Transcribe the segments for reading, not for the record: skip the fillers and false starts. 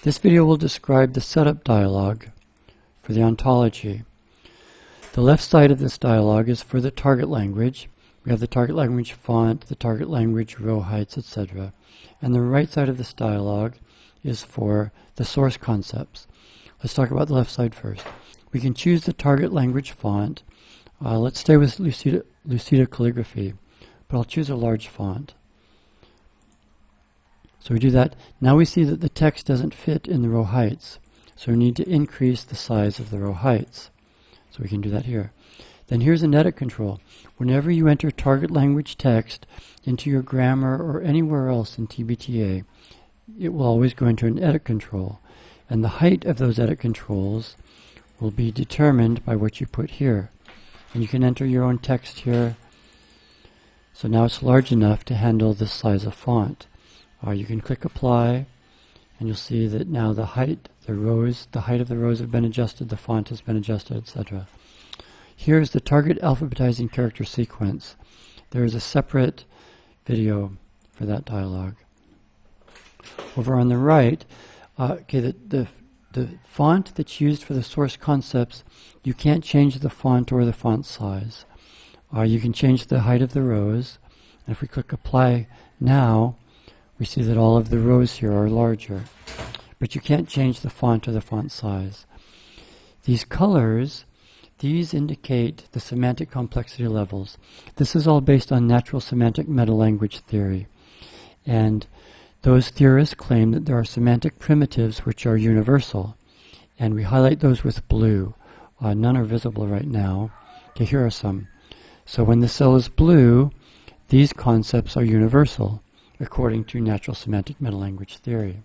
This video will describe the setup dialog for the ontology. The left side of this dialog is for the target language. We have the target language font, the target language row heights, etc. And the right side of this dialog is for the source concepts. Let's talk about the left side first. We can choose the target language font. Let's stay with Lucida calligraphy, but I'll choose a large font. So we do that. Now we see that the text doesn't fit in the row heights. So we need to increase the size of the row heights. So we can do that here. Then here's an edit control. Whenever you enter target language text into your grammar or anywhere else in TBTA, it will always go into an edit control. And the height of those edit controls will be determined by what you put here. And you can enter your own text here. So now it's large enough to handle this size of font. You can click apply, and you'll see that now the height of the rows have been adjusted, the font has been adjusted, etc. Here's the target alphabetizing character sequence. There is a separate video for that dialog. Over on the right, the font that's used for the source concepts, you can't change the font or the font size. You can change the height of the rows, and if we click apply now, we see that all of the rows here are larger. But you can't change the font or the font size. These colors, these indicate the semantic complexity levels. This is all based on natural semantic meta-language theory. And those theorists claim that there are semantic primitives which are universal. And we highlight those with blue. None are visible right now. Okay, here are some. So when the cell is blue, these concepts are universal, according to natural semantic meta-language theory.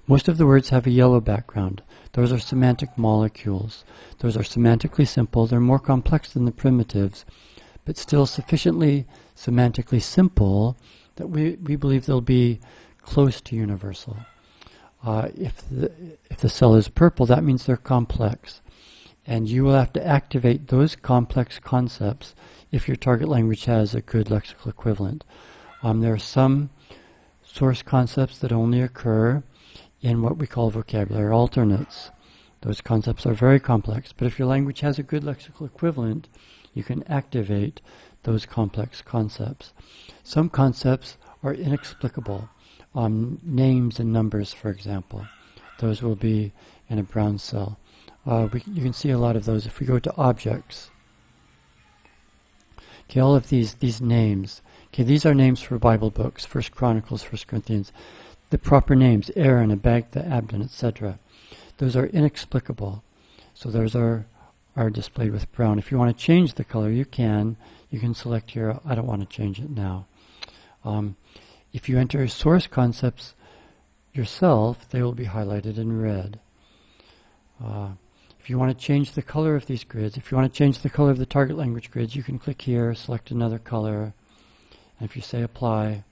Most of the words have a yellow background. Those are semantic molecules. Those are semantically simple. They're more complex than the primitives, but still sufficiently semantically simple that we believe they'll be close to universal. If the cell is purple, that means they're complex. And you will have to activate those complex concepts if your target language has a good lexical equivalent. There are some source concepts that only occur in what we call vocabulary alternates. Those concepts are very complex, but if your language has a good lexical equivalent, you can activate those complex concepts. Some concepts are inexplicable. Names and numbers, for example. Those will be in a brown cell. You can see a lot of those if we go to objects. Okay, all of these names. Okay, these are names for Bible books, 1 Chronicles, 1 Corinthians. The proper names, Aaron, Abagtha, Abdon, etc. Those are inexplicable. So those are displayed with brown. If you want to change the color, you can. You can select here, I don't want to change it now. If you enter source concepts yourself, they will be highlighted in red. If you want to change the color of these grids, if you want to change the color of the target language grids, you can click here, select another color, and if you say apply,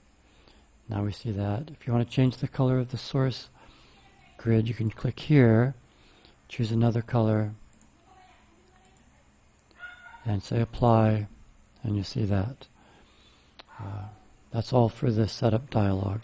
now we see that. If you want to change the color of the source grid, you can click here, choose another color, and say apply, and you see that. That's all for the setup dialog.